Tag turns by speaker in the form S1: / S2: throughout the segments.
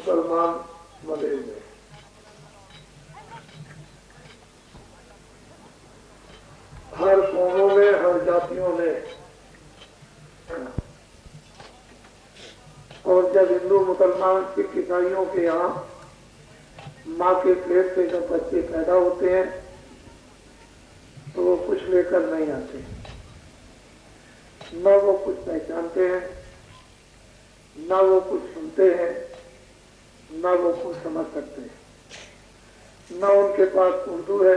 S1: मुसलमान मरे। हर कौमों में, हर जातियों में, और जब हिंदू मुसलमान सिख ईसाइयों के यहाँ माँ के पेट से जब बच्चे पैदा होते हैं तो वो कुछ लेकर नहीं आते, न वो कुछ पहचानते हैं, न वो कुछ सुनते हैं, न वो कुछ समझ सकते हैं। न उनके पास उर्दू है,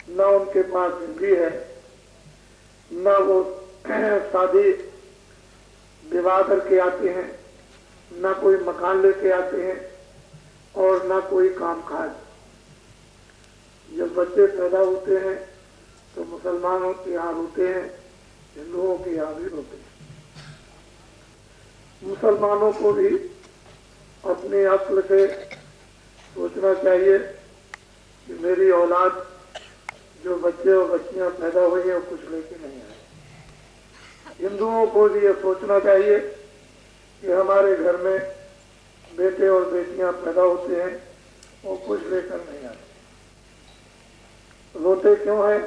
S1: न उनके पास हिंदी है, न वो शादी विवाह करके आते हैं, न कोई मकान लेके आते हैं, और न कोई काम काज। जब बच्चे पैदा होते हैं तो मुसलमानों के यहाँ रोते हैं, हिंदुओं के यहाँ भी रोते हैं। मुसलमानों को भी अपने अक्ल से सोचना चाहिए कि मेरी औलाद जो बच्चे और बच्चियां पैदा हुई हैं वो कुछ लेके नहीं आए। हिंदुओं को भी ये सोचना चाहिए कि हमारे घर में बेटे और बेटियां पैदा होते हैं वो कुछ लेकर नहीं आते। रोते क्यों हैं?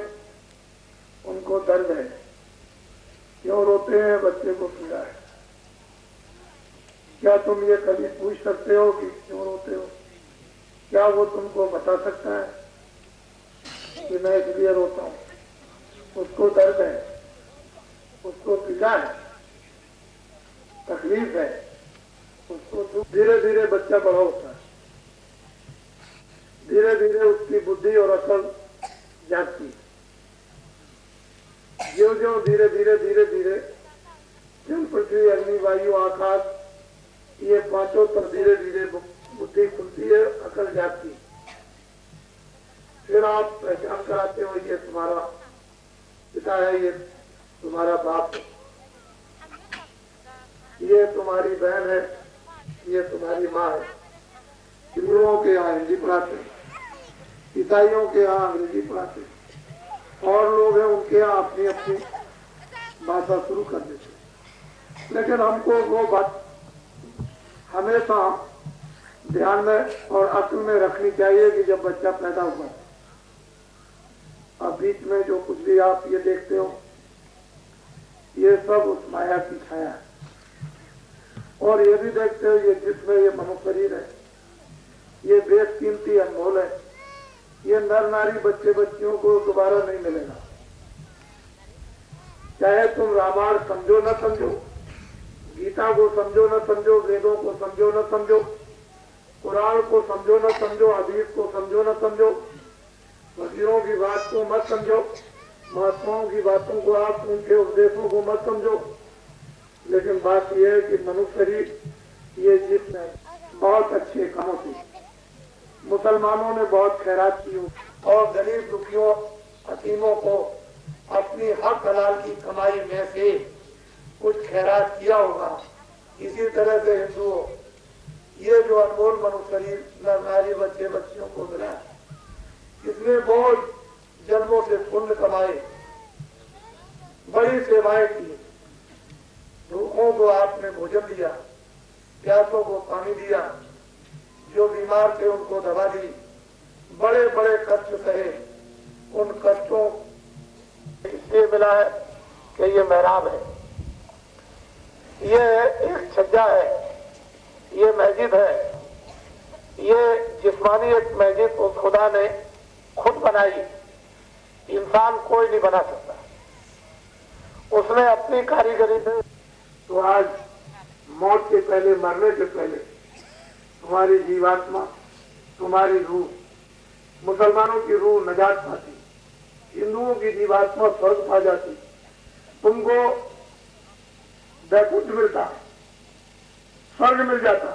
S1: उनको दर्द है। क्यों रोते हैं? बच्चे को पीड़ा है। क्या तुम ये कभी पूछ सकते हो कि क्यों रोते हो? क्या वो तुमको बता सकता है कि मैं इसलिए रोता हूँ? उसको दर्द है, उसको पीड़ा है, तकलीफ है, उसको। धीरे धीरे बच्चा बड़ा होता है, धीरे धीरे उसकी बुद्धि और अकल जागती है। ज्यों ज्यों धीरे धीरे जल पृथ्वी अग्नि वायु आकाश ये पांचों पर धीरे धीरे बुद्धि खुलती है, अकल जागती है। फिर आप पहचान कराते हो ये तुम्हारा पिता है, ये तुम्हारा बाप है, ये तुम्हारी बहन है, ये तुम्हारी माँ है। हिंदुओं के यहाँ हिंदी पढ़ाते हैं, ईसाइयों के यहाँ अंग्रेजी पढ़ाते हैं, और लोग हैं उनके यहाँ अपनी अपनी भाषा शुरू कर देते हैं। लेकिन हमको वो बात हमेशा ध्यान में और अक्ल में रखनी चाहिए कि जब बच्चा पैदा हुआ, अब बीच में जो कुछ भी आप ये देखते हो ये सब उस माया की छाया है। और ये भी देखते हो ये जिसमें ये मनुष्य शरीर है, ये बेशकीमती अनमोल है। ये नर नारी बच्चे बच्चियों को दोबारा नहीं मिलेगा। चाहे तुम रामायण समझो न समझो, गीता को समझो न समझो, वेदों को समझो न समझो, कुरान को समझो न समझो, हदीस को समझो न समझो, फकीरों की बात को मत समझो, महात्माओं की बातों को आप उनके उपदेशों को मत समझो। लेकिन बात यह है कि मनुष्य शरीर ये जिस्म है, बहुत अच्छे कामों से मुसलमानों ने बहुत खैरात की और गरीब दुखियों हकीमों को अपनी हक हलाल की कमाई में से कुछ खैरात किया होगा। इसी तरह से हिंदुओं ये जो अनमोल मनुष्य शरीर नर नारी बच्चे बच्चियों को मिला, इसमें बहुत जन्मों से पुण्य कमाए, बड़ी सेवाएं की, भूखों को आपने भोजन दिया, प्यासों को पानी दिया, जो बीमार थे उनको दवा दी, बड़े बड़े कष्ट सहे। उन कष्टों इसलिए मिला है कि ये मेहराब है, ये एक छज्जा है, ये मस्जिद है, ये जिस्मानी एक मस्जिद को खुदा ने खुद बनाई, इंसान कोई नहीं बना सकता, उसने अपनी कारीगरी से। तो आज मौत के पहले, मरने के पहले तुम्हारी जीवात्मा, तुम्हारी रूह, मुसलमानों की रूह नजात पाती, हिंदुओं की जीवात्मा स्वर्ग पा जाती, तुमको वैकुंठ मिलता, स्वर्ग मिल जाता,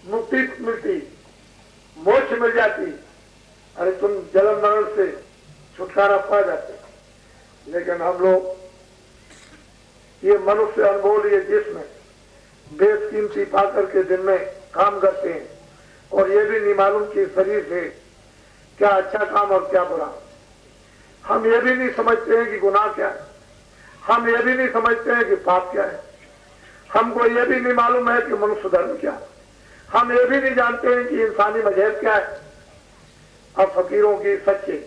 S1: मुक्ति मिलती, मोक्ष मिल जाती, अरे तुम जन्म मरण से छुटकारा पा जाते। लेकिन हम लोग ये मनुष्य अनमोल ये जिस्म बेशकीमती पाकर के दिन में काम करते हैं, और ये भी नहीं मालूम कि शरीर से क्या अच्छा काम और क्या बुरा। हम ये भी नहीं समझते हैं कि गुनाह क्या है, हम ये भी नहीं समझते हैं कि पाप क्या है, हमको ये भी नहीं मालूम है कि मनुष्य धर्म क्या है, हम ये भी नहीं जानते हैं कि इंसानी मजहब क्या है। अब फकीरों की, सच्चे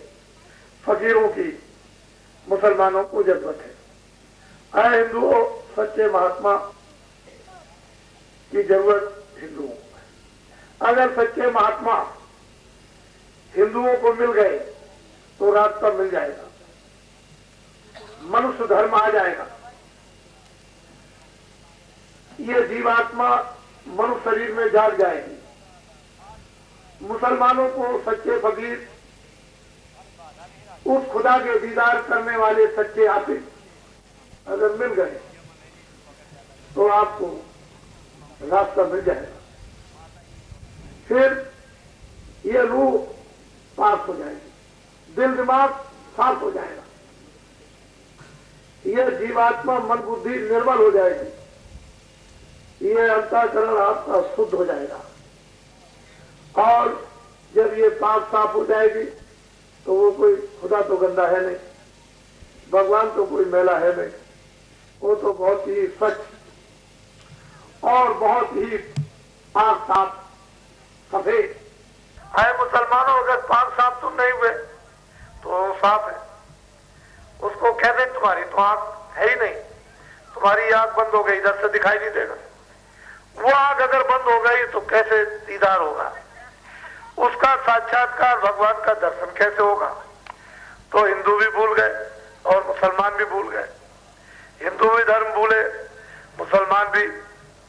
S1: फकीरों की मुसलमानों को जरूरत है। अरे हिंदुओं, सच्चे महात्मा की जरूरत हिंदुओं को है। अगर सच्चे महात्मा हिंदुओं को मिल गए तो रास्ता मिल जाएगा, मनुष्य धर्म आ जाएगा। ये जीवात्मा मनुष्य शरीर में जाग जाएगी। मुसलमानों को सच्चे फकीर, उस खुदा के दीदार करने वाले सच्चे हाफिज अगर मिल गए तो आपको रास्ता मिल जाएगा। फिर ये रूह पाक हो जाएगी, दिल दिमाग साफ हो जाएगा, यह जीवात्मा मन बुद्धि निर्मल हो जाएगी, यह अंतःकरण आपका शुद्ध हो जाएगा। और जब ये पाक साफ हो जाएगी तो वो कोई खुदा तो गंदा है नहीं, भगवान तो कोई मैला है नहीं, वो तो बहुत ही स्वच्छ और बहुत ही पाक साफ सफेद है। मुसलमानों, अगर पाक साफ तुम नहीं हुए तो साफ है। उसको कह दें तुम्हारी तो आंख है ही नहीं, तुम्हारी आंख बंद हो गई, इधर से दिखाई नहीं देगा। वो आंख अगर बंद हो गई तो कैसे दीदार होगा, उसका साक्षात्कार, भगवान का दर्शन कैसे होगा। तो हिंदू भी भूल गए और मुसलमान भी भूल गए। हिंदू भी धर्म भूले, मुसलमान भी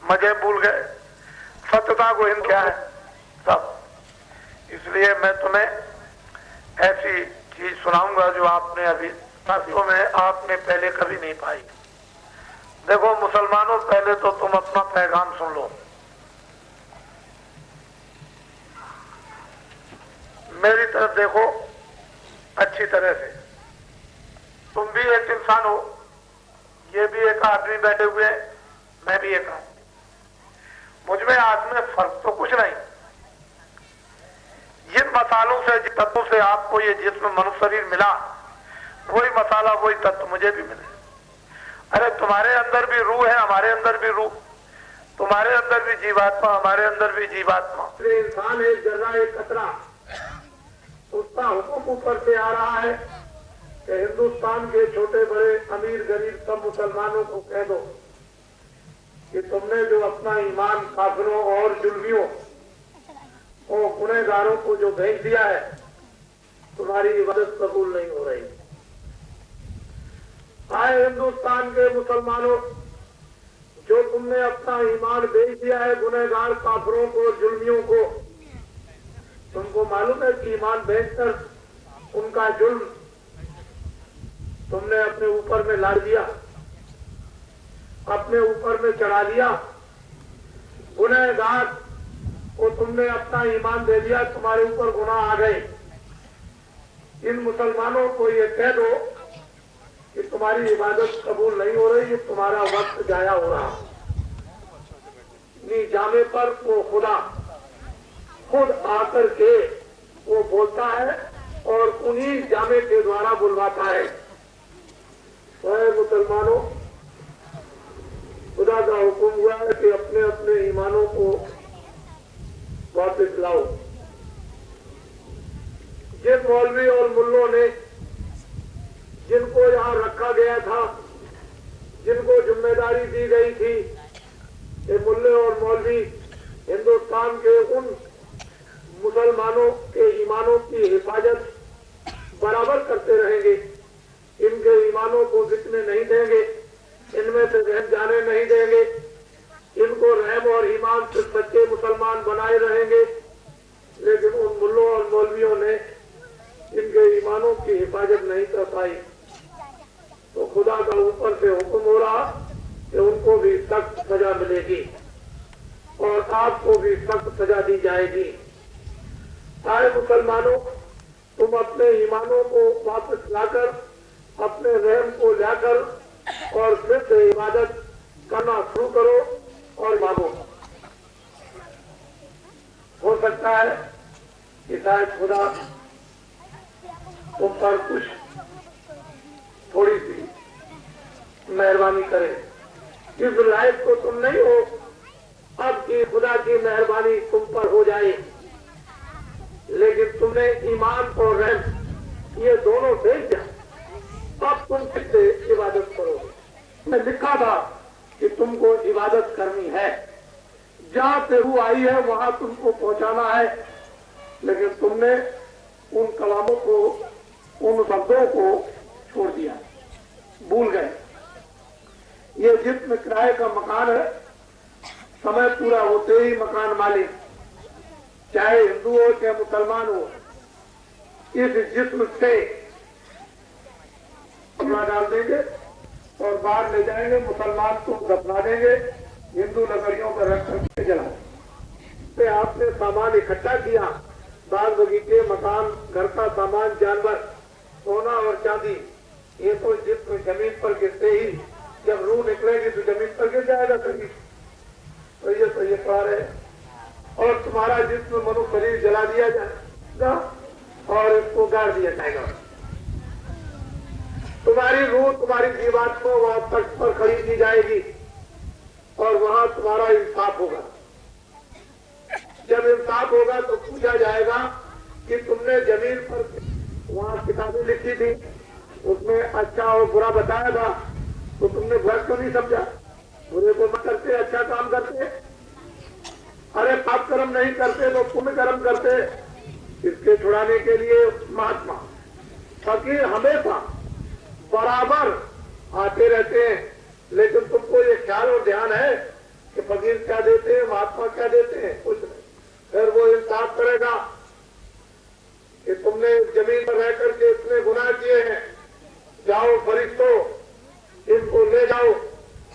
S1: मजहब भूल गए। सत्यता को हिंद क्या है सब। इसलिए मैं तुम्हें ऐसी चीज सुनाऊंगा जो आपने अभी शास्त्रों में आपने पहले कभी नहीं पाई। देखो मुसलमानों, पहले तो तुम अपना पैगाम सुन लो। मेरी तरफ देखो अच्छी तरह से। तुम भी एक इंसान हो, ये भी एक आदमी बैठे हुए, मैं भी एक आदमी। मुझमें आदमी में फर्क तो कुछ नहीं। जिन मसालों से, जिन तत्वों से आपको ये जिस्म मनुष्य शरीर मिला, वही मसाला वही तत्व मुझे भी मिले। अरे तुम्हारे अंदर भी रूह है, हमारे अंदर भी रूह, तुम्हारे अंदर भी जीवात्मा, हमारे अंदर भी जीवात्मा। इंसान एक जर्रा, एक कतरा, उसका हुक्म ऊपर से आ रहा है कि हिंदुस्तान के छोटे बड़े, अमीर गरीब सब मुसलमानों को कह दो कि तुमने जो अपना ईमान काफिरों और जुल्मियों और गुनहगारों को जो भेज दिया है, तुम्हारी इबादत कबूल नहीं हो रही। आए हिंदुस्तान के मुसलमानों, जो तुमने अपना ईमान भेज दिया है गुनहगार काफिरों को, जुल्मियों को, तुमको मालूम है कि ईमान भेजकर उनका जुल्म तुमने अपने ऊपर में ला दिया, अपने ऊपर में चढ़ा लिया। गुनहगार को तुमने अपना ईमान दे दिया, तुम्हारे ऊपर गुनाह आ गए। इन मुसलमानों को ये कह दो कि तुम्हारी इबादत कबूल नहीं हो रही, ये तुम्हारा वक्त जाया हो रहा। इन्हीं जामे पर वो खुदा खुद आकर के वो बोलता है और उन्हीं जामे के द्वारा बुलवाता है। तो मुसलमानों, खुदा का हुक्म हुआ है कि अपने अपने ईमानों को वापस लाओ। जिन मौलवी और मुल्लों ने, जिनको यहाँ रखा गया था, जिनको जिम्मेदारी दी गई थी कि मुल्ले और मौलवी हिंदुस्तान के उन मुसलमानों के ईमानों की हिफाजत बराबर करते रहेंगे, इनके ईमानों को बिकने नहीं देंगे, इनमें से रहम जाने नहीं देंगे, इनको रहम और ईमान से सच्चे मुसलमान बनाए रहेंगे। लेकिन उन मुल्लों और मौलवियों ने इनके ईमानों की हिफाजत नहीं कर पाई। तो खुदा का ऊपर से हुक्म हो रहा कि उनको भी सख्त सजा मिलेगी और आपको भी सख्त सजा दी जाएगी। आए मुसलमानों, तुम अपने ईमानों को वापस लाकर, अपने रहम को लाकर और फिर से इबादत करना शुरू करो और मांगो। हो सकता है कि शायद खुदा तुम पर कुछ थोड़ी सी मेहरबानी करे। इस लायक तो तुम नहीं हो
S2: अब की खुदा की मेहरबानी तुम पर हो जाए, लेकिन तुमने ईमान और रहम ये दोनों देख दिया, अब तुम किससे इबादत करोगे। मैं लिखा था कि तुमको इबादत करनी है, जहां से रूह आई है वहां तुमको पहुंचाना है, लेकिन तुमने उन कलामों को, उन शब्दों को छोड़ दिया, भूल गए। ये जिस्म किराए का मकान है, समय पूरा होते ही मकान मालिक चाहे हिंदू हो चाहे मुसलमान हो, इस जिस्म से कपड़ा डाल देंगे और बाहर ले जाएंगे, मुसलमान को दफना देंगे, हिंदू लकड़ियों पर रख करके जलाएंगे। आपने सामान इकट्ठा किया, बाग बगीचे, मकान, घर का सामान, जानवर, सोना और चांदी, ये तो जिस्म जमीन पर गिरते ही जब रूह निकलेगी तो जमीन पर गिर जाएगा कभी। तो ये पार है, और तुम्हारा जिस्म मनु शरीर जला दिया जाएगा और इसको गाड़ दिया जाएगा। तुम्हारी रूह, तुम्हारी जीवात को वहां तख्त पर खड़ी की जाएगी और वहां तुम्हारा इंसाफ होगा। जब इंसाफ होगा तो पूछा जाएगा कि तुमने जमीन पर वहां किताबें लिखी थी, उसमें अच्छा और बुरा बताया था, तो तुमने बुरा क्यों नहीं समझा? बुरे को मत करते, अच्छा काम करते। अरे पाप कर्म नहीं करते तो पुण्य कर्म करते। इसके छुड़ाने के लिए महात्मा फकीर हमेशा बराबर आते रहते हैं, लेकिन तुमको ये ख्याल और ध्यान है कि फकीर क्या देते हैं, महात्मा क्या देते हैं? कुछ नहीं। फिर वो इंसाफ करेगा कि तुमने जमीन पर रह करके इतने गुनाह किए हैं, जाओ फरिश्तों, इनको ले जाओ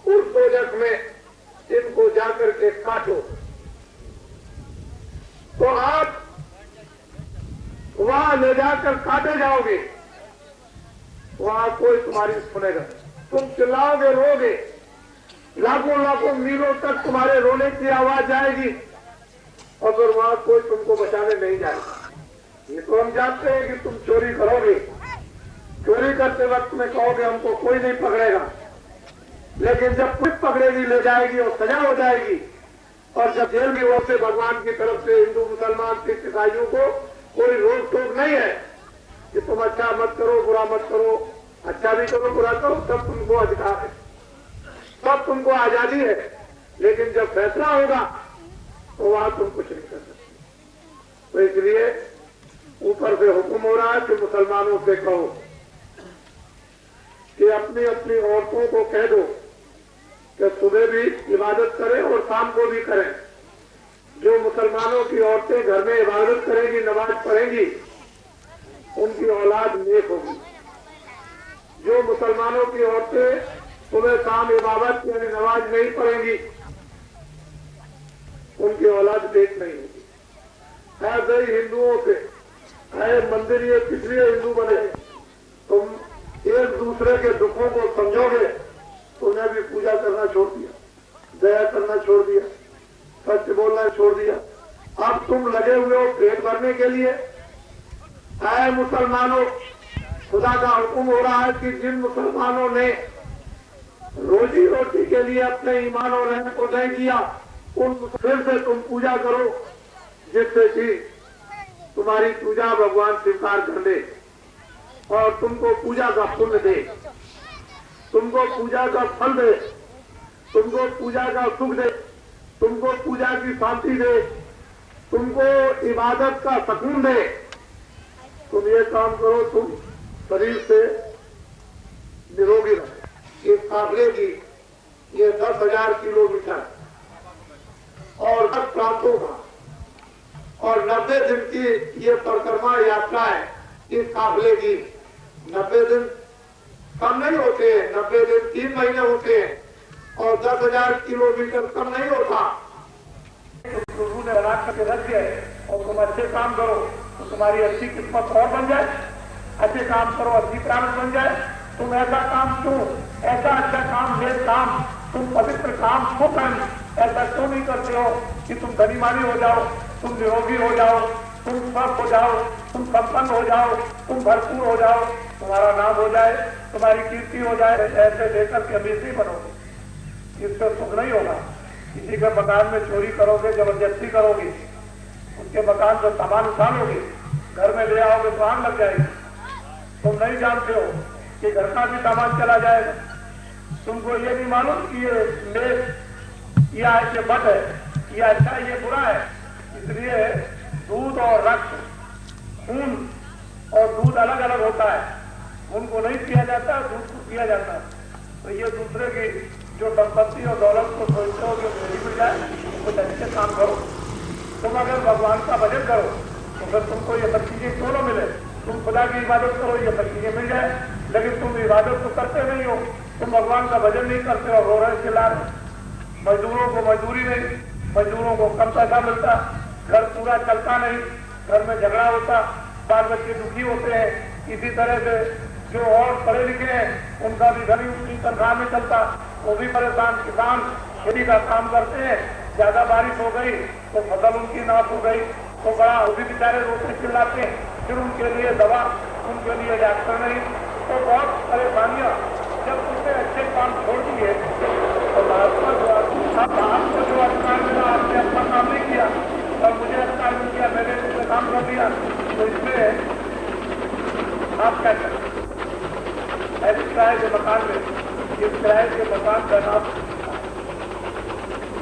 S2: उस दोजख में, इनको जाकर के काटो। तो आप वहां ले जाकर काटे जाओगे, वहां कोई तुम्हारी सुनेगा, तुम चिल्लाओगे, रोगे, लाखों लाखों मीलों तक तुम्हारे रोने की आवाज जाएगी, और फिर वहां कोई तुमको बचाने नहीं जाएगा। ये तो हम जानते हैं कि तुम चोरी करोगे, चोरी करते वक्त में कहोगे हमको कोई नहीं पकड़ेगा, लेकिन जब पुलिस पकड़ेगी, ले जाएगी और सजा हो जाएगी, और जब जेल की ओर से भगवान की तरफ से हिंदू, मुसलमान, सिख, ईसाइयों को कोई रोक टोक नहीं है कि तुम अच्छा मत करो, बुरा मत करो, अच्छा भी करो, बुरा करो, सब तुमको अधिकार है, सब तुमको आजादी है, लेकिन जब फैसला होगा तो वहां तुम कुछ नहीं कर सकते। तो इसलिए ऊपर से हुक्म हो रहा है कि मुसलमानों से कहो कि अपनी अपनी औरतों को कह दो कि सुबह भी इबादत करें और शाम को भी करें। जो मुसलमानों की औरतें घर में इबादत करेंगी, नमाज पढ़ेंगी, उनकी औलाद नेक होगी। जो मुसलमानों की औरतें सुबह शाम इबादत यानी नमाज नहीं पढ़ेंगी, उनकी औलाद नेक नहीं होगी। ऐसे ही हिंदुओं से मंदिर ये किस लिए हिंदू बने? तुम एक दूसरे के दुखों को समझोगे तो उन्हें भी पूजा करना छोड़ दिया, दया करना छोड़ दिया, सच बोलना छोड़ दिया। अब तुम लगे हुए हो पेट भरने के लिए। ऐ मुसलमानों, खुदा का हुक्म हो रहा है कि जिन मुसलमानों ने रोजी रोटी के लिए अपने ईमान और रहम को नहीं किया, उन फिर से तुम पूजा करो, जिससे कि तुम्हारी पूजा भगवान स्वीकार कर ले और तुमको पूजा का पुण्य दे, तुमको पूजा का फल दे, तुमको पूजा का सुख दे, तुमको पूजा की शांति दे, तुमको इबादत का सुकून दे। तुम ये काम करो, तुम शरीर से निरोगी रहो। इस काफिले की ये 10,000 किलोमीटर और 10 प्रांतों का और 90 दिन की ये परिक्रमा यात्रा है। इस काफिले की 90 दिन कम नहीं होते हैं, 90 दिन 3 महीने होते हैं और 10,000 किलोमीटर कम नहीं होता। गुरु ने बना करके रख दिया और तुम अच्छे काम करो तो तुम्हारी अच्छी किस्मत और बन जाए, अच्छे काम करो अच्छी प्राप्त बन जाए। तुम ऐसा काम क्यों, ऐसा अच्छा काम, नेक काम, तुम पवित्र काम क्यों ऐसा क्यों नहीं करते हो कि तुम धनीमानी हो जाओ, तुम निरोगी हो जाओ, तुम स्वस्थ हो जाओ, तुम संपन्न हो जाओ, तुम भरपूर हो जाओ, तुम्हारा नाम हो जाए, तुम्हारी कीर्ति हो जाए। ऐसे लेकर के अमीर नहीं बनोगे, इससे सुख नहीं होगा।
S1: किसी के मकान में चोरी करोगे, जबरदस्ती करोगे, उनके मकान से सामान उठा लोगे, घर में ले आओगे तो आग लग जाएगी। तुम नहीं जानते हो कि घर का भी सामान चला जाएगा। तुमको ये नहीं मालूम कि ये मेष या ये बट है, ये अच्छा है, ये बुरा है। इसलिए दूध और रक्त, खून और दूध अलग अलग होता है। खून को नहीं पिया जाता, दूध को पिया जाता है। तो ये दूसरे की जो संपत्ति और दौलत को सोचते हो कि मेरी मिल जाए, कुछ अच्छे काम करो। तुम अगर भगवान का भजन करो तो फिर तुमको ये सब चीजें क्यों न मिले। तुम खुदा की इबादत करो, ये सब चीजें मिल जाए, लेकिन तुम इबादत तो करते नहीं हो, तुम भगवान का भजन नहीं करते हो, रो रहे चिल्ला रहे। मजदूरों को मजदूरी नहीं, मजदूरों को कम पैसा मिलता, घर पूरा चलता नहीं, घर में झगड़ा होता, बाल बच्चे दुखी होते हैं। इसी तरह से जो और पढ़े लिखे हैं उनका भी घर उनकी तनख्वाह में चलता, वो भी परेशान। किसान खेती का काम करते हैं, ज्यादा बारिश हो गई तो फसल उनकी नाश हो गई तो बड़ा वो भी बेचारे रोते चिल्लाते हैं, फिर उनके लिए दवा, उनके लिए डॉक्टर नहीं, तो बहुत परेशानियां। जब तुमने अच्छे काम छोड़ दिए तो महात्मा जो आपको जो अधिकार मिला आपने अपना काम नहीं किया और मुझे अधिकार मिल गया, मैंने तुमने काम कर दिया, तो इसमें आप क्या करें। ऐसे किराए के मकान में, इस किराए के मकान का नाम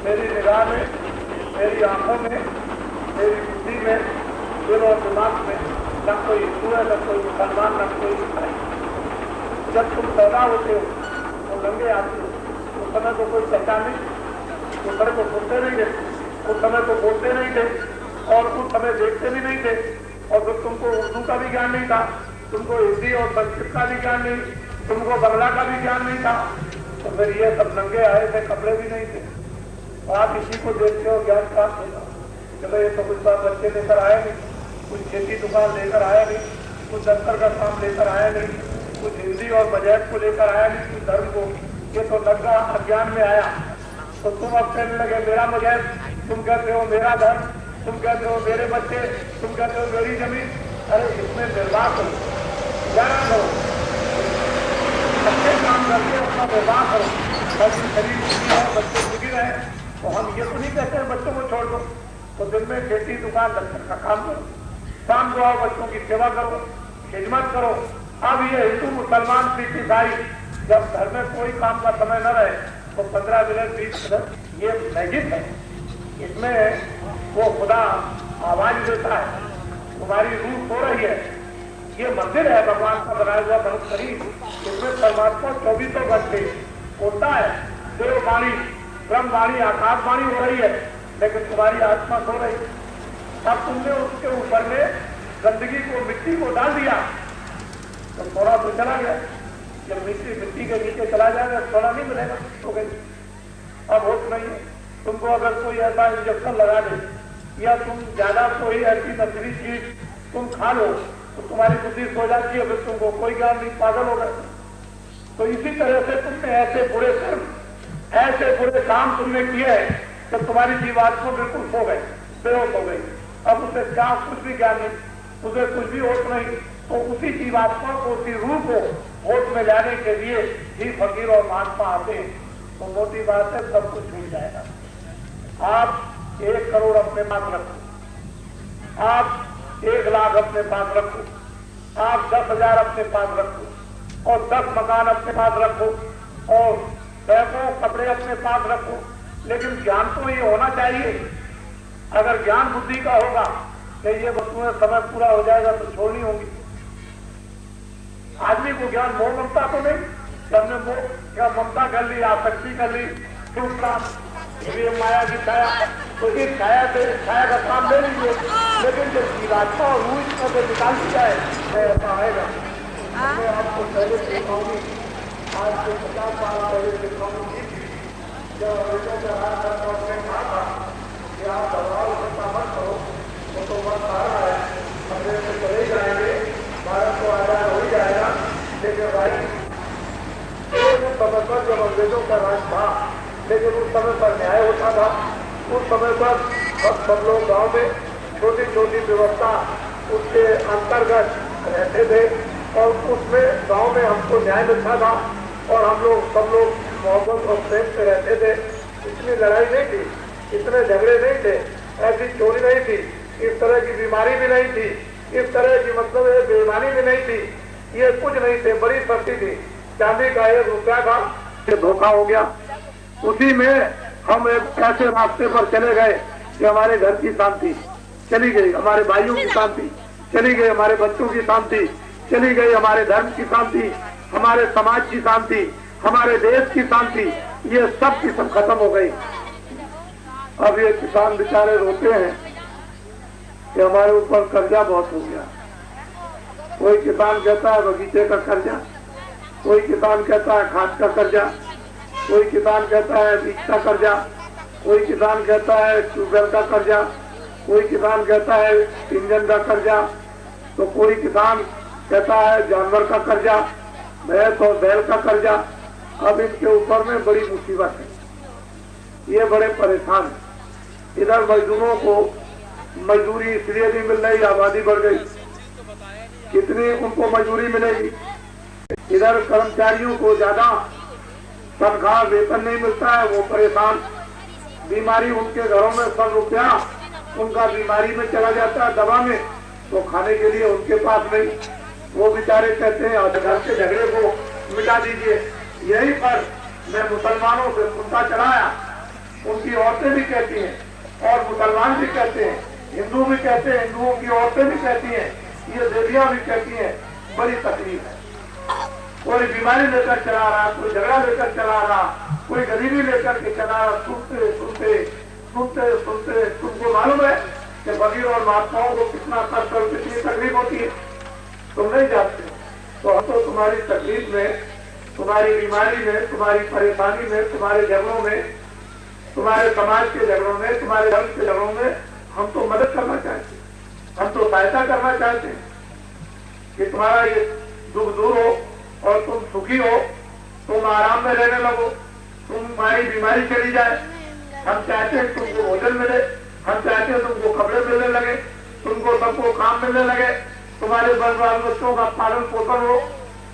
S1: मेरी निगाह में, मेरी आंखों में, मेरी बुद्धि में, दिल और दिमाग में न कोई हिंदू है, न कोई मुसलमान, न कोई ईसाई। जब तुम पैदा होते हो तो नंगे आते हो, उस समय तो कोई पहचान नहीं, उस समय को सुनते नहीं थे, उस समय को बोलते नहीं थे और उस समय देखते भी नहीं थे। और फिर तुमको उर्दू का भी ज्ञान नहीं था, तुमको हिंदी और संस्कृत का भी ज्ञान नहीं, तुमको बंगला का भी ज्ञान नहीं था, तो फिर ये सब नंगे आए थे, कपड़े भी नहीं थे। और आप इसी को देखते हो ज्ञान प्राप्त होगा। चलो ये तो कुछ बात बच्चे लेकर आया नहीं, कुछ खेती दुकान लेकर आया नहीं, कुछ दफ्तर का काम लेकर आया नहीं, कुछ हिंदी और मजहब को लेकर आया नहीं, कुछ धर्म को, ये तो लगा अज्ञान में आया। तो तुम अब कहने लगे मेरा मजहब, तुम कहते हो मेरा धर्म, तुम कहते हो मेरे बच्चे, तुम कहते हो मेरी जमीन। अरे इसमें निर्वाह करो, ज्ञान करो, अच्छे काम करके अपना निर्वाह करो, ताकि शरीर सुखी है, बच्चे सुखी रहे। तो हम ये तो नहीं कहते हैं बच्चों को छोड़ दो, तो दिन में खेती दुकान दफ्तर का काम करो, शाम को आओ बच्चों की सेवा करो, खिदमत करो। अब ये हिंदू मुसलमान सिख ईसाई जब घर में कोई काम का समय न रहे तो 15 मिनट 20 मिनट ये मैजिक है, इसमें वो खुदा आवाज देता है, तुम्हारी रूह सो रही है। ये मंदिर है भगवान का बनाया हुआ मनुष्य शरीर, इसमें परमात्मा 24 घंटे होता है। देववाणी, ब्रह्मवाणी, आकाशवाणी हो रही है, लेकिन तुम्हारी आत्मा सो रही। अब तुमने उसके ऊपर में गंदगी को, मिट्टी को डाल दिया तो थोड़ा तो चला गया। जब मिट्टी के नीचे चला जाएगा थोड़ा नहीं मिलेगा, तो गई। अब होश नहीं है। तुमको अगर कोई ऐसा इंजेक्शन लगा दे या तुम ज्यादा कोई ऐसी नकली चीज तुम खा लो तो तुम्हारी बुद्धि सो जाती है, फिर तुमको कोई ज्ञान नहीं, पागल हो गए। तो इसी तरह से तुमने ऐसे बुरे कर्म, ऐसे बुरे काम तुमने किए हैं कि तुम्हारी जीवात्मा बिल्कुल सो गई, बेहोश हो गई। अब उसे क्या कुछ भी ज्ञान नहीं, उसे कुछ भी होश नहीं। तो उसी जीवात्मा को, उसी रूह को होश में लाने के लिए ही फकीर और महात्मा आते हैं। तो मोटी बात है, सब कुछ छूट जाएगा। आप 1 करोड़ अपने पास रखो, आप 1 लाख अपने पास रखो, आप 10,000 अपने पास रखो और 10 मकान अपने पास रखो और सैकड़ों कपड़े अपने पास रखो, लेकिन ज्ञान तो ये होना चाहिए। अगर ज्ञान बुद्धि का होगा कि ये वस्तुएं समय पूरा हो जाएगा तो छोड़नी होंगी। आदमी को ज्ञान मोह ममता तो नहीं, हमने मोह क्या ममता कर ली, आसक्ति कर ली, दूसरा ये माया की छाया, तो इस छाया से छाया का काम ले लीजिए, लेकिन जब जीवात्मा और रूह इसमें से निकाल दी जाए ऐसा आएगा। मैं आपको पहले सिखाऊंगी, आज से 50 साल पहले सिखाऊंगी, जब अंग्रेजों का राज था तो उसने कहा था कि आप दबाव इकट्ठा मत करो, वो तो मत आ रहा है, अंग्रेज से चले जाएंगे, भारत को आजाद हो जाएगा। लेकिन भाई समय पर जब अंग्रेजों का राज था, लेकिन उस समय पर न्याय होता था, उस समय पर सब लोग गांव में छोटी छोटी व्यवस्था उसके अंतर्गत रहते थे और उसमें गांव में हमको न्याय मिलता था और हम लोग सब लोग मोहब्बत और प्रेम से रहते थे। इतनी लड़ाई नहीं थी, इतने झगड़े नहीं थे, ऐसी चोरी नहीं थी, इस तरह की बीमारी भी नहीं थी, इस तरह की मतलब बेईमानी भी नहीं थी, ये कुछ नहीं थे। बड़ी सस्ती थी, चांदी का 1 रुपया था, ये धोखा हो गया। उसी में हम एक ऐसे रास्ते पर चले गए कि हमारे घर की शांति चली गई, हमारे भाइयों की शांति चली गई, हमारे बच्चों की शांति चली गई, हमारे धर्म की शांति, हमारे समाज की शांति, हमारे देश की शांति, ये सब की सब खत्म हो गई। अब ये किसान बेचारे रोते हैं कि हमारे ऊपर कर्जा बहुत हो गया। कोई किसान कहता है बगीचे का कर्जा, कोई किसान कहता है खाद का कर्जा, कोई किसान कहता है बीज का कर्जा, कोई किसान कहता है ट्यूबवेल का कर्जा, कोई किसान कहता है इंजन का कर्जा, तो कोई किसान कहता है जानवर का कर्जा, भैंस और बैल का कर्जा। अब इनके ऊपर में बड़ी मुसीबत है, ये बड़े परेशान हैं। इधर मजदूरों को मजदूरी इसलिए नहीं मिल रही, आबादी बढ़ गई, कितनी उनको मजदूरी मिलेगी। इधर कर्मचारियों को ज्यादा तनख्वाह वेतन नहीं मिलता है, वो परेशान। बीमारी उनके घरों में 100 रुपया उनका बीमारी में चला जाता है, दवा में, तो खाने के लिए उनके पास नहीं। वो बेचारे कहते हैं घर के झगड़े को मिटा दीजिए। यही पर मैं मुसलमानों से सुनता चलाया, उनकी औरतें भी कहती हैं और मुसलमान भी कहते हैं, हिंदू भी कहते हैं, हिंदुओं की औरतें भी कहती हैं, ये देवियां भी कहती हैं, बड़ी तकलीफ है। कोई बीमारी लेकर चला रहा, कोई झगड़ा लेकर चला रहा, कोई गरीबी लेकर के चला रहा। सुनते सुनते सुनते सुनते तुमको मालूम है कि फकीर और महात्माओं को कितना कष्ट और कितनी तकलीफ होती है, तुम नहीं जानते। तो हम तो तुम्हारी तकलीफ में, तुम्हारी बीमारी में, तुम्हारी परेशानी में, तुम्हारे झगड़ों में, तुम्हारे समाज के झगड़ों में, तुम्हारे धर्म के झगड़ों में हम तो मदद करना चाहते हैं, हम तो सहायता करना चाहते हैं कि तुम्हारा ये दुख दूर हो और तुम सुखी हो, तुम आराम में रहने लगो, तुम्हारी बीमारी चली जाए। हम चाहते हैं तुमको भोजन मिले, हम चाहते हैं तुमको कपड़े मिलने लगे, तुमको सबको काम मिलने लगे, तुम्हारे बाल बच्चों का पालन पोषण हो।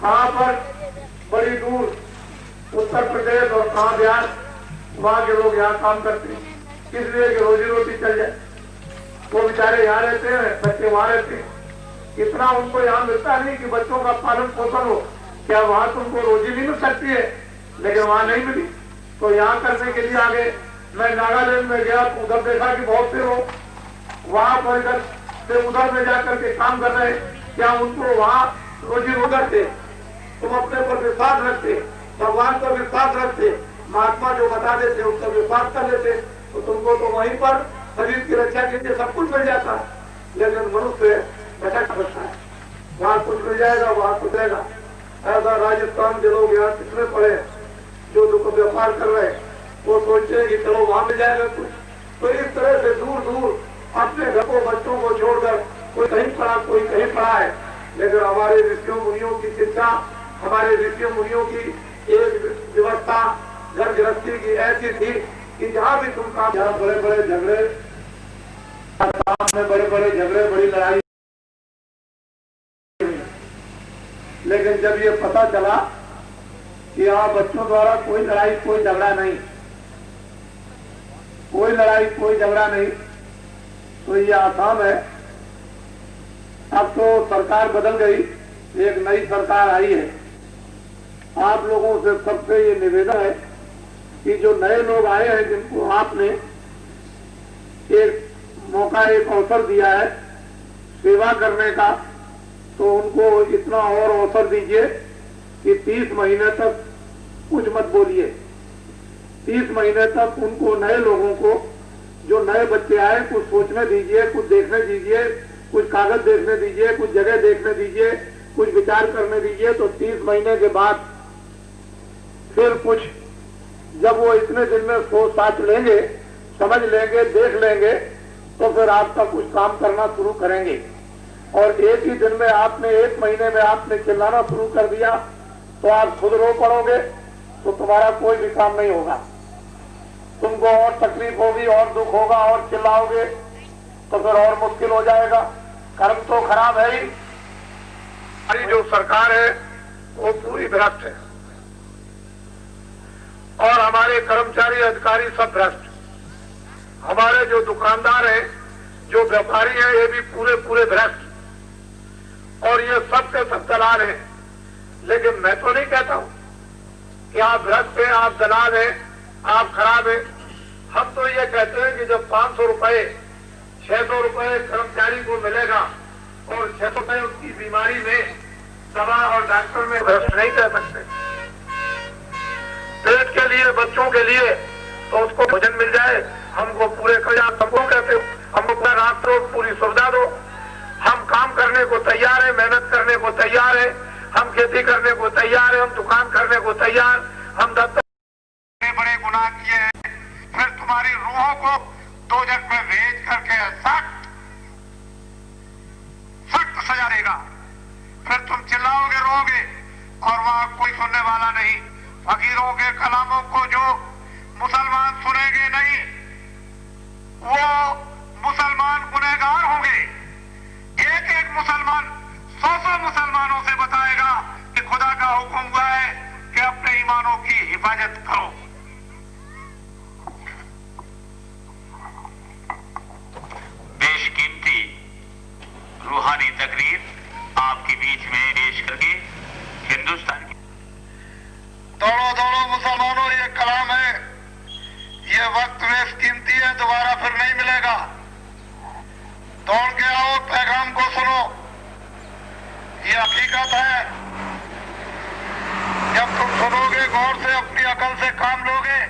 S1: कहाँ पर? बड़ी दूर उत्तर प्रदेश और कहाँ बिहार, वहाँ के लोग यहाँ काम करते हैं, इसलिए कि रोजी रोटी चल जाए। वो बेचारे यहाँ रहते हैं, बच्चे वहाँ रहते हैं, इतना उनको यहाँ मिलता नहीं कि बच्चों का पालन पोषण हो। क्या वहाँ तुमको रोजी नहीं मिल सकती है? लेकिन वहाँ नहीं मिली, तो यहाँ करने के लिए आ गए। मैं नागालैंड में गया, उधर देखा कि बहुत से लोग वहाँ पर इधर से उधर में जाकर के काम कर रहे हैं। क्या उनको वहाँ रोजी रोजगार थे? तुम अपने पर विश्वास रखते, भगवान पर विश्वास रखते, महात्मा जो बता देते उस पर विश्वास कर लेते, तो तुमको तो वहीं पर शरीर की रक्षा के लिए सब कुछ मिल जाता है। लेकिन मनुष्य भटक सकता है, वहाँ कुछ मिल जाएगा, वहाँ कुछ रहेगा। ऐसा राजस्थान के लोग यहाँ कितने पड़े हैं जो दुख व्यापार कर रहे हैं, वो सोचते हैं कि चलो वहाँ मिल जाएगा कुछ। तो इस तरह से दूर दूर अपने घर को, बच्चों को छोड़कर कोई कहीं पढ़ा, कोई कहीं पढ़ा है। लेकिन हमारे ऋषियों मुनियों की शिक्षा, हमारे ऋषियों मुनियों की एक व्यवस्था घर गृहस्थी की ऐसी थी कि जहाँ भी तुम काम, यहाँ बड़े बड़े झगड़े, में बड़े बड़े झगड़े, बड़ी लड़ाई। लेकिन जब ये पता चला कि यहाँ बच्चों द्वारा कोई लड़ाई, कोई झगड़ा नहीं, कोई लड़ाई, कोई झगड़ा नहीं, तो ये आसाम है। अब तो सरकार बदल गई, एक नई सरकार आई है। आप लोगों से सबसे ये निवेदन है कि जो नए लोग आए हैं, जिनको आपने एक मौका, एक अवसर दिया है सेवा करने का, तो उनको इतना और अवसर दीजिए कि 30 महीने तक कुछ मत बोलिए। 30 महीने तक उनको, नए लोगों को, जो नए बच्चे आए, कुछ सोचने दीजिए, कुछ देखने दीजिए, कुछ कागज देखने दीजिए, कुछ जगह देखने दीजिए, कुछ विचार करने दीजिए। तो 30 महीने के बाद फिर कुछ, जब वो इतने दिन में सोच साच लेंगे, समझ लेंगे, देख लेंगे, तो फिर आपका कुछ काम करना शुरू करेंगे। और एक ही दिन में आपने, एक महीने में आपने चिल्लाना शुरू कर दिया तो आप खुद रो पड़ोगे, तो तुम्हारा कोई भी काम नहीं होगा। तुमको और तकलीफ होगी, और दुख होगा, और चिल्लाओगे तो फिर और मुश्किल हो जाएगा। कर्म तो खराब है ही। हमारी जो सरकार है वो पूरी भ्रष्ट है। और हमारे कर्मचारी अधिकारी सब भ्रष्ट। हमारे जो दुकानदार हैं, जो व्यापारी हैं, ये भी पूरे भ्रष्ट। और ये सब के सब दलाल हैं। लेकिन मैं तो नहीं कहता हूं कि आप भ्रष्ट हैं, आप दलाल हैं, आप खराब हैं। हम तो ये कहते हैं कि जब 500 रुपए 600 रुपए कर्मचारी को मिलेगा और 600 रुपए उसकी बीमारी में दवा और डॉक्टर में भ्रष्ट नहीं कह सकते। पेट के लिए, बच्चों के लिए तो उसको भोजन मिल जाए, हमको पूरे खर्चा सबको कहते हो, हमको पूरा रास्ते पूरी सुविधा दो। हम काम करने को तैयार है, मेहनत करने को तैयार है, हम खेती करने को तैयार है, हम दुकान करने को तैयार, हम दफ्तर बड़े गुनाह किए हैं। फिर तुम्हारी रूहों को दोजख में भेज करके सख्त सजा देगा। फिर तुम चिल्लाओगे, रोओगे और वहां कोई सुनने वाला नहीं। फकीरों के कलामों को जो मुसलमान सुनेंगे नहीं, वो मुसलमान गुनहगार होंगे। एक मुसलमान 100 मुसलमानों से बताएगा कि खुदा का हुक्म हुआ है कि अपने ईमानों की हिफाजत करो।
S3: बेशकीमती रूहानी तकरीर आपके बीच में पेश करके हिंदुस्तान की
S1: दौड़ो दौड़ो मुसलमानों, ये कलाम है, ये वक्त बेशकीमती है, दोबारा फिर नहीं मिलेगा। दौड़ के आओ, पैगाम को सुनो, ये हकीकत है। जब तुम सुनोगे, गौर से अपनी अकल से काम लोगे,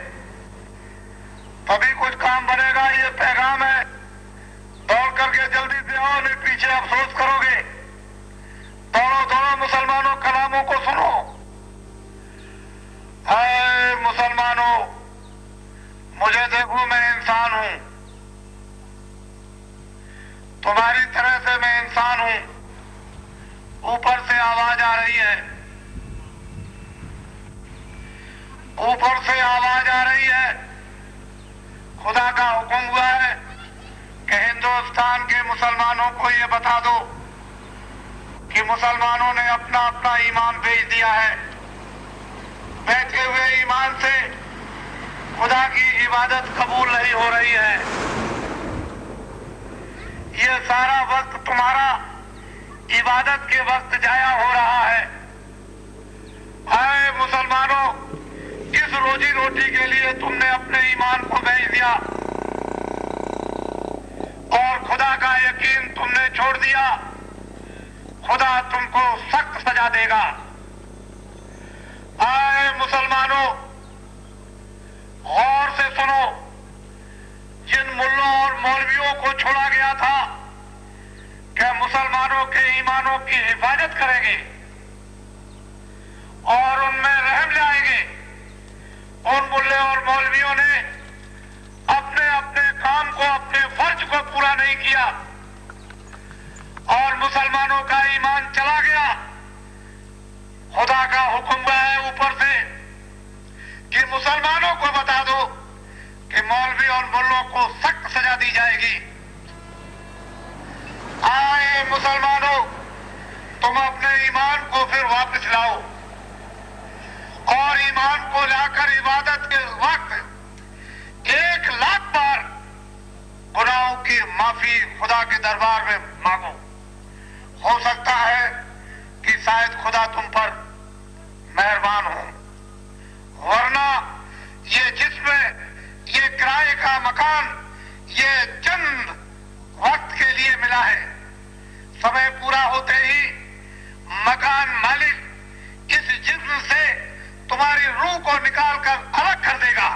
S1: तभी कुछ काम बनेगा। ये पैगाम है, दौड़ करके जल्दी से आओ, नहीं पीछे अफसोस करोगे। दौड़ो दौड़ो मुसलमानों, कलामों को सुनो। हाय मुसलमानों, मुझे देखो, मैं इंसान हूं, तुम्हारी तरह से मैं इंसान हूं। ऊपर से आवाज आ रही है, ऊपर से आवाज आ रही है। खुदा का हुक्म हुआ है कि हिंदुस्तान के मुसलमानों को ये बता दो कि मुसलमानों ने अपना अपना ईमान बेच दिया है। बेचे हुए ईमान से खुदा की इबादत कबूल नहीं हो रही है। ये सारा वक्त तुम्हारा इबादत के वक्त जाया हो रहा है। हाय मुसलमानों, इस रोजी रोटी के लिए तुमने अपने ईमान को बेच दिया और खुदा का यकीन तुमने छोड़ दिया। खुदा तुमको सख्त सजा देगा। आए मुसलमानों, गौर से सुनो। जिन मुल्लों और मौलवियों को छोड़ा गया था, क्या मुसलमानों के ईमानों की हिफाजत करेंगे और उनमें रहम लाएंगे। उन मुल्ले और मौलवियों ने अपने अपने काम को, अपने फर्ज को पूरा नहीं किया और मुसलमानों का ईमान चला गया। खुदा का हुक्म है ऊपर से कि मुसलमानों को बता दो कि मौलवी और मुल्लों को सख्त सजा दी जाएगी। आए मुसलमानों, तुम अपने ईमान को फिर वापस लाओ और ईमान को लाकर इबादत के वक्त 1 लाख बार गुनाहों की माफी खुदा के दरबार में मांगो। हो सकता है कि शायद खुदा तुम पर मेहरबान हो, वरना ये जिसमें ये किराए का मकान ये चंद वक्त के लिए मिला है। समय पूरा होते ही मकान मालिक इस जिस्म से तुम्हारी रूह को निकालकर अलग कर देगा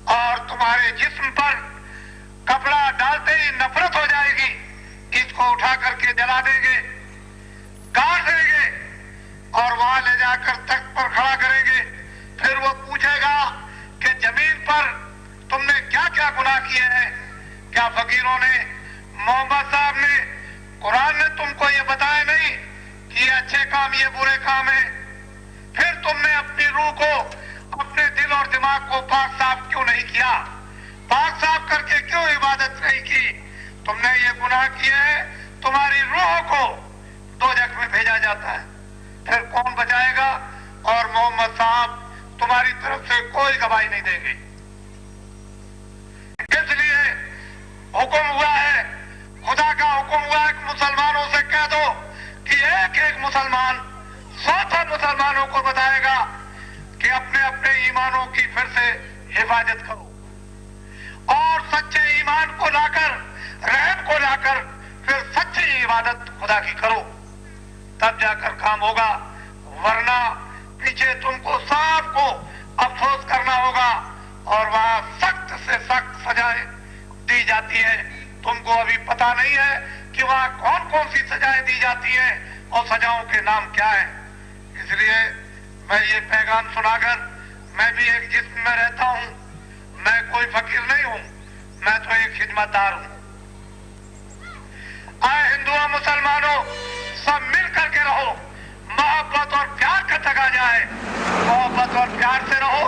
S1: और तुम्हारे जिस्म पर कपड़ा डालते ही नफरत हो जाएगी। इसको उठा करके जला देंगे, काट देंगे और वहां ले जाकर तख्त पर खड़ा करेंगे। फिर वो पूछेगा कि जमीन पर तुमने क्या क्या गुनाह किए हैं। क्या फकीरों ने, मोहम्मद साहब ने, कुरान ने तुमको ये बताया नहीं कि ये अच्छे काम, ये बुरे काम है। फिर तुमने अपनी रूह को, अपने दिल और दिमाग को पाक साफ क्यों नहीं किया? पाक साफ करके क्यों इबादत नहीं की? तुमने ये गुनाह किए हैं, तुम्हारी रूह को दोजख में भेजा जाता है। फिर कौन बचाएगा? और मोहम्मद साहब
S2: तुम्हारी तरफ से कोई गवाही नहीं देंगे। इसलिए हुक्म हुआ है, खुदा का हुक्म हुआ है कि मुसलमानों से कह दो कि एक एक मुसलमान 100 मुसलमानों को बताएगा कि अपने अपने ईमानों की फिर से हिफाजत करो और सच्चे ईमान को लाकर, रहम को लाकर फिर सच्ची इबादत खुदा की करो, तब जाकर काम होगा। वरना पीछे तुमको सबको अफसोस करना होगा और वहां सख्त से सख्त सजाएं दी जाती है। तुमको अभी पता नहीं है कि वहां कौन कौन सी सजाएं दी जाती है और सजाओं के नाम क्या है। इसलिए मैं ये पैगाम सुनाकर, मैं भी एक जिस्म में रहता हूं, मैं कोई फकीर नहीं हूं, मैं तो एक खिदमतदार हूं। आए हिंदुओं मुसलमानों सब मिल करके रहो, मोहब्बत और प्यार का तगा जाए, मोहब्बत और प्यार से रहो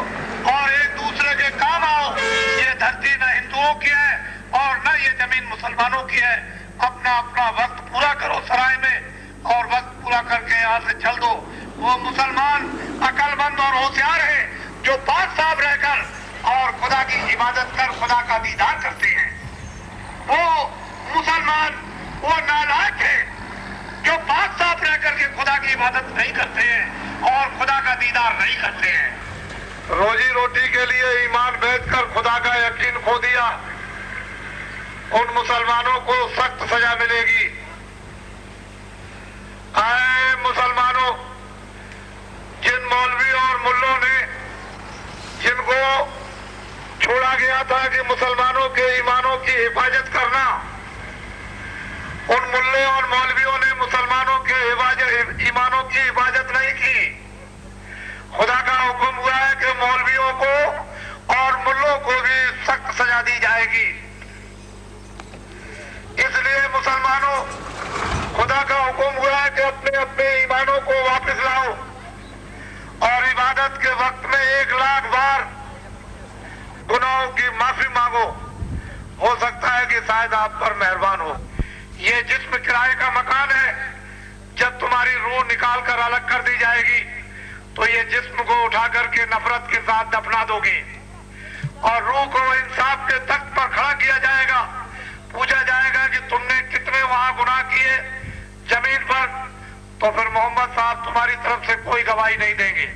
S2: और एक दूसरे के काम आओ। ये धरती न हिंदुओं की है और न ये जमीन मुसलमानों की है। अपना अपना वक्त पूरा करो सराय में और वक्त पूरा करके यहाँ से चल दो। वो मुसलमान अक्लमंद और होशियार है जो पाक साफ रहकर और खुदा की इबादत कर खुदा का दीदार करते हैं। वो मुसलमान वो नालायक है जो पाक साफ रह करके खुदा की इबादत नहीं करते हैं और खुदा का दीदार नहीं करते हैं। रोजी रोटी के लिए ईमान बेचकर खुदा का यकीन खो दिया, उन मुसलमानों को सख्त सजा मिलेगी। आए मुसलमानों, जिन मौलवी और मुल्लों ने, जिनको छोड़ा गया था कि मुसलमानों के ईमानों की हिफाजत करना, उन मुल्ले और मौलवियों ने मुसलमानों के ईमानों की हिफाजत नहीं की। खुदा का हुक्म हुआ है कि मौलवियों को और मुल्लों को भी सख्त सजा दी जाएगी। इसलिए मुसलमानों, खुदा का हुक्म हुआ है कि अपने अपने ईमानों को वापस लाओ और इबादत के वक्त में 1 लाख बार गुनाहों की माफी मांगो। हो सकता है कि शायद आप पर मेहरबान हो। ये जिस्म किराए का मकान है, जब तुम्हारी रूह निकाल कर अलग कर दी जाएगी तो ये जिस्म को उठा करके नफरत के साथ दफना दोगे और रूह को इंसाफ के तख्त पर खड़ा किया जाएगा। पूछा जाएगा कि तुमने कितने वहां गुनाह किए जमीन पर, तो फिर मोहम्मद साहब तुम्हारी तरफ से कोई गवाही नहीं देंगे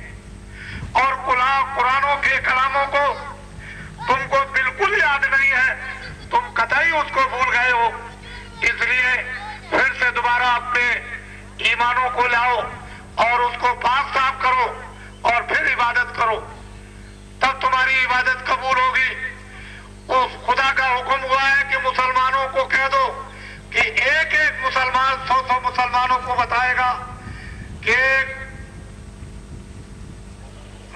S2: और कुरानों के कलामों को तुमको बिल्कुल याद नहीं है, तुम कतई उसको भूल गए हो। इसलिए फिर से दोबारा अपने ईमानों को लाओ और उसको पाक साफ करो और फिर इबादत करो, तब तुम्हारी इबादत कबूल होगी। उस खुदा का हुक्म हुआ है कि मुसलमानों को कह दो कि एक एक मुसलमान 100 मुसलमानों को बताएगा कि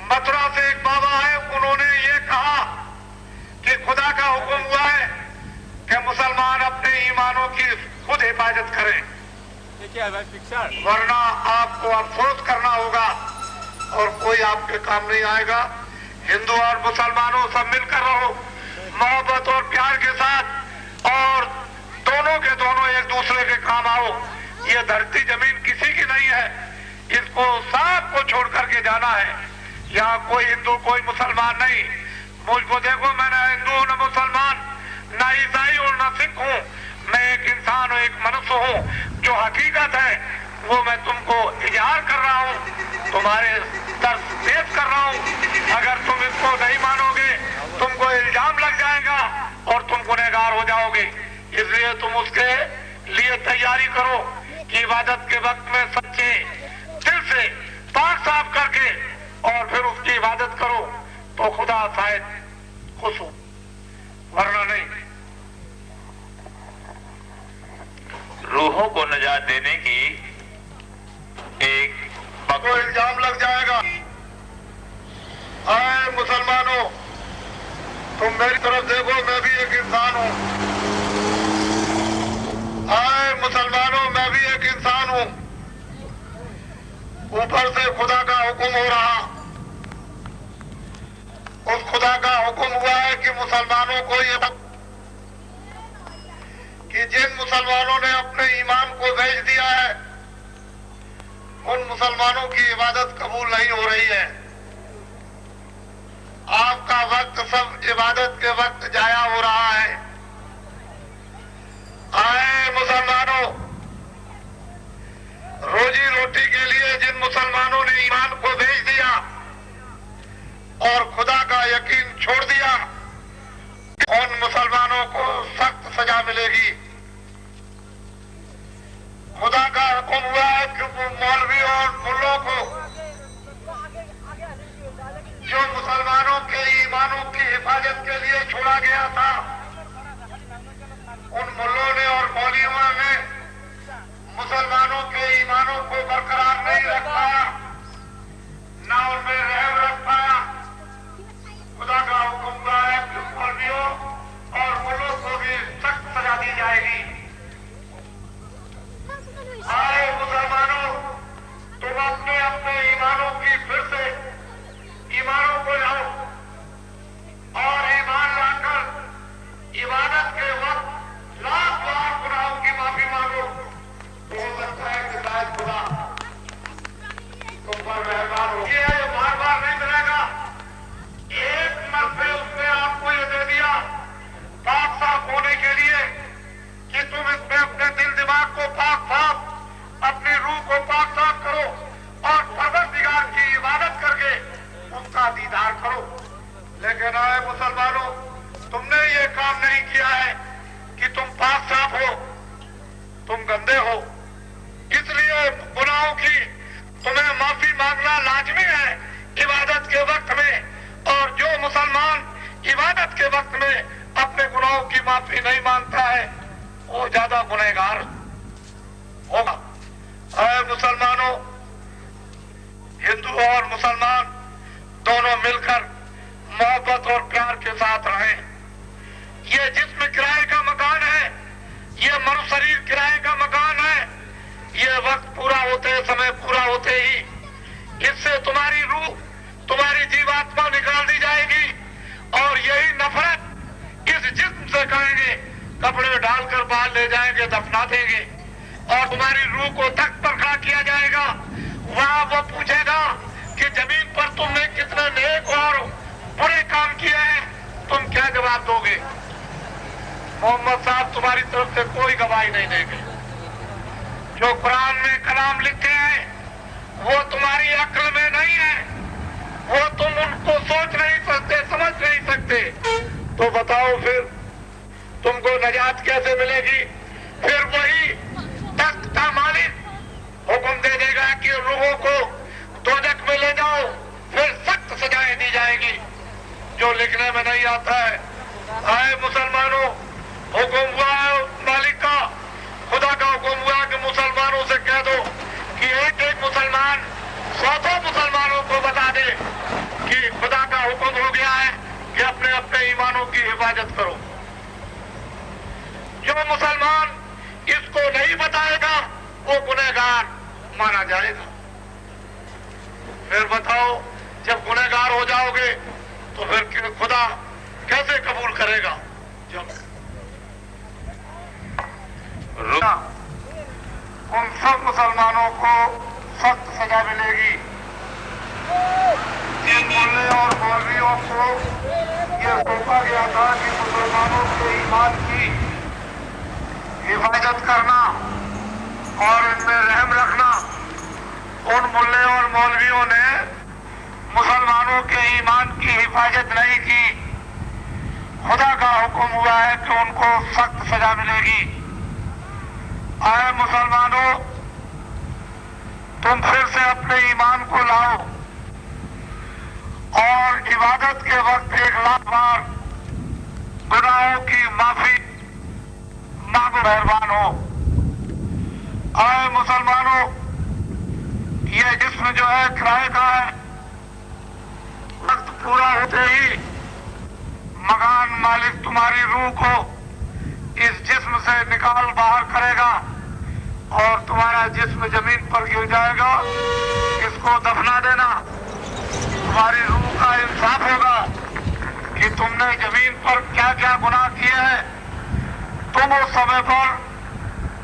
S2: मथुरा से एक बाबा है, उन्होंने ये कहा कि खुदा का हुक्म हुआ है कि मुसलमान अपने ईमानों की खुद हिफाजत करें, वरना आपको अफसोस करना होगा और कोई आपके काम नहीं आएगा। हिंदू और मुसलमानों सब मिलकर रहो मोहब्बत और प्यार के साथ और दोनों के दोनों एक दूसरे के काम आओ। ये धरती जमीन किसी की नहीं है, इसको सबको छोड़ करके जाना है। यहाँ कोई हिंदू कोई मुसलमान नहीं। मुझको देखो, मैं न हिंदू हूँ न मुसलमान, न ईसाई हूँ न सिख हूँ, मैं एक इंसान हूँ, एक मनुष्य हूँ। जो हकीकत है वो मैं तुमको इजहार कर रहा हूँ, तुम्हारे दर्श पेश कर रहा हूँ। अगर तुम इसको नहीं मानोगे तुमको इल्जाम लग जाएगा और तुम गुनहगार हो जाओगे। इसलिए तुम उसके लिए तैयारी करो कि इबादत के वक्त में सच्चे दिल से पाक साफ करके और फिर उसकी इबादत करो तो खुदा शायद खुश हो, वरना नहीं।
S3: रूहों को निजात देने की एक
S2: को इल्जाम लग जाएगा। आए मुसलमानों, तुम मेरी तरफ देखो, मैं भी एक इंसान हूँ। आए मुसलमानों, मैं भी एक इंसान हूँ। ऊपर से खुदा का हुक्म हो रहा, उस खुदा का हुक्म हुआ है कि मुसलमानों को ये कि जिन मुसलमानों ने अपने ईमान को बेच दिया है उन मुसलमानों की इबादत कबूल नहीं हो रही है। आपका वक्त सब इबादत के वक्त जाया हो रहा है। आए मुसलमानों, रोजी रोटी के लिए जिन मुसलमानों ने ईमान को बेच दिया और खुदा का यकीन छोड़ दिया, उन मुसलमानों को सख्त सजा मिलेगी। खुदा का हुक्म हुआ है कि मौलवी और मुल्लों को जो मुसलमानों के ईमानों की हिफाजत के लिए छोड़ा गया था, उन मुल्लों ने और मौलवियों ने मुसलमानों के ईमानों को बरकरार नहीं रख पाया, न उनमें रहम रख पाया। खुदा का हुक्म हुआ है कि मौलवियों और मुल्लों को भी सख्त सजा दी जाएगी। आए मुसलमानों, तुम अपने अपने ईमानों की फिर से ईमानों को लाओ और ईमान लाकर इबादत के वक्त लाख लाख गुनाहों की माफी मांगो। तो हो सकता है कि शायद खुदा तुम पर मेहरबान हो। ये बार बार नहीं मिलेगा। एक मरते उसने आपको ये दे दिया पाक साफ होने के लिए कि तुम इसमें अपने दिल दिमाग को पाक साफ, अपनी रूह को पाक साफ करो और परवरदिगार की इबादत करके उसका दीदार करो। लेकिन आए मुसलमानों, तुमने ये काम नहीं किया है कि तुम पाक साफ हो, तुम गंदे हो। इसलिए गुनाहों की तुम्हें माफी मांगना लाजमी है इबादत के वक्त में। और जो मुसलमान इबादत के वक्त में अपने गुनाहों की माफी नहीं मांगता है, वो ज्यादा गुनहगार होगा। आए मुसलमानों, हिंदू और मुसलमान दोनों मिलकर मोहब्बत और प्यार के साथ रहें। ये जिस्म किराए का मकान है, ये मनु शरीर किराए का मकान है। ये वक्त पूरा होते, समय पूरा होते ही इससे तुम्हारी रूह, तुम्हारी जीवात्मा निकाल दी जाएगी और यही नफरत इस जिस्म से करेंगे, कपड़े डालकर बाहर ले जाएंगे, दफना देंगे और तुम्हारी रूह को तख्त पर खड़ा किया जाएगा। वहां वो पूछेगा कि जमीन पर तुमने कितने नेक और बुरे काम किए हैं, तुम क्या जवाब दोगे? मोहम्मद साहब तुम्हारी तरफ से कोई गवाही नहीं देंगे। जो कुरान में कलाम लिखे हैं वो तुम्हारी अक्ल में नहीं है, वो तुम उनको सोच नहीं सकते, समझ नहीं सकते। तो बताओ फिर तुमको नजात कैसे मिलेगी? फिर वही तख्त का मालिक हुक्म दे देगा कि रूहों को दोजख में ले जाओ, फिर सख्त सजाएं दी जाएगी जो लिखने में नहीं आता है। आए मुसलमानों, हुक्म हुआ है मालिक का, खुदा का हुक्म हुआ कि मुसलमानों से कह दो कि एक एक मुसलमान 100 मुसलमानों को बता दे कि खुदा का हुक्म हो गया है कि अपने अपने ईमानों की हिफाजत करो। जो मुसलमान इसको नहीं बताएगा वो गुनहगार माना जाएगा। फिर बताओ, जब गुनहगार हो जाओगे तो फिर खुदा कैसे कबूल करेगा? जब उन सब मुसलमानों को सख्त सजा मिलेगी जिन मुल्ले और मौलवियों को यह सौंपा गया था कि मुसलमानों के ईमान की हिफाजत करना और इनमें रहम रखना। उन मुल्ले और मौलवियों ने मुसलमानों के ईमान की हिफाजत नहीं की। खुदा का हुक्म हुआ है कि उनको सख्त सजा मिलेगी। आए मुसलमानों, तुम फिर से अपने ईमान को लाओ और इबादत के वक्त 1,00,000 बार गुनाहों की माफी मांगो, मेहरबान हो। आए मुसलमानों, ये जिस्म जो है किराए का है। वक्त पूरा होते ही मकान मालिक तुम्हारी रूह को इस जिस्म से निकाल बाहर करेगा और तुम्हारा जिस्म जमीन पर गिर जाएगा। इसको दफना देना। तुम्हारी रूह का इंसाफ होगा कि तुमने जमीन पर क्या क्या गुनाह किए हैं। तुम उस समय पर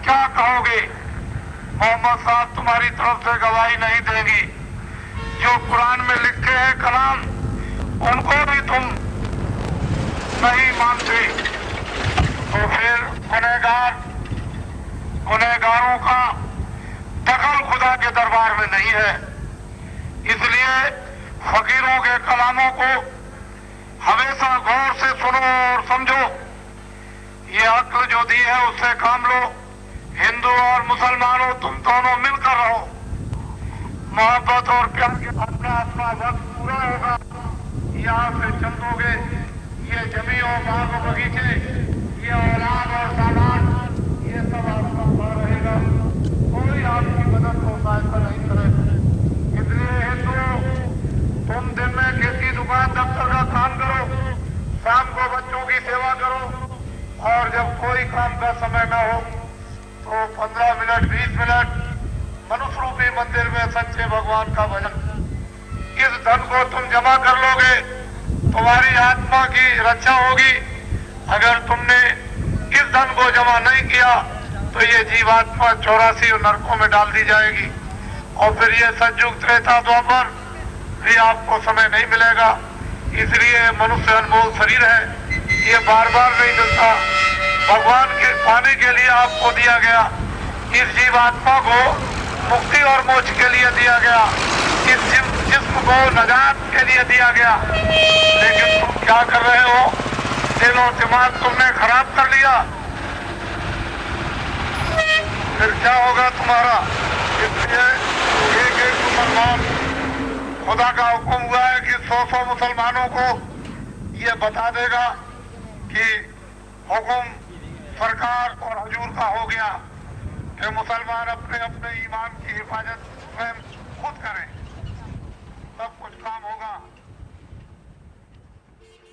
S2: क्या कहोगे? मोहम्मद साहब तुम्हारी तरफ से गवाही नहीं देंगी। जो कुरान में लिखे हैं कलाम, उनको भी तुम नहीं मानते, तो फिर गुनहगारों का दखल खुदा के दरबार में नहीं है। इसलिए फकीरों के कलामों को हमेशा गौर से सुनो और समझो। ये अक्ल जो दी है उससे काम लो। हिंदू और मुसलमानों तुम दोनों मिलकर रहो। मोहब्बत और प्यार के अपना अपना वक्त पूरा होगा, यहाँ से चल दोगे। ये जमी और बाग और बगीचे, ये औलाद और सामान, ये सब आपका पड़ा रहेगा। कोई आपकी मदद को सहायता नहीं करेगा। इसलिए हिंदुओं, तुम दिन में खेती, दुकान, दफ्तर का काम करो, शाम को बच्चों की सेवा करो, और जब कोई काम का समय न हो तो 15 मिनट 20 मिनट मनुष्य रूपी मंदिर में सच्चे भगवान का भजन। इस धन को तुम जमा कर लोगे, तुम्हारी आत्मा की रक्षा होगी। अगर तुमने इस धन को जमा नहीं किया तो ये जीवात्मा 84 नरकों में डाल दी जाएगी, और फिर ये सतयुग त्रेता द्वापर भी आपको समय नहीं मिलेगा। इसलिए मनुष्य अनमोल शरीर है, ये बार बार नहीं मिलता। भगवान के पाने के लिए आपको दिया गया। इस जीवात्मा को मुक्ति और मोक्ष के लिए दिया गया, इस जिस्म को नजात के लिए दिया गया। लेकिन तुम क्या कर रहे हो? दिल और दिमाग तुमने खराब कर लिया, फिर क्या होगा तुम्हारा? इसलिए एक एक मुसलमान, खुदा का हुक्म हुआ है कि 100 मुसलमानों को ये बता देगा कि हुक्म सरकार और हुजूर का हो गया कि मुसलमान अपने अपने ईमान की हिफाजत स्वयं खुद करें, तब कुछ काम होगा।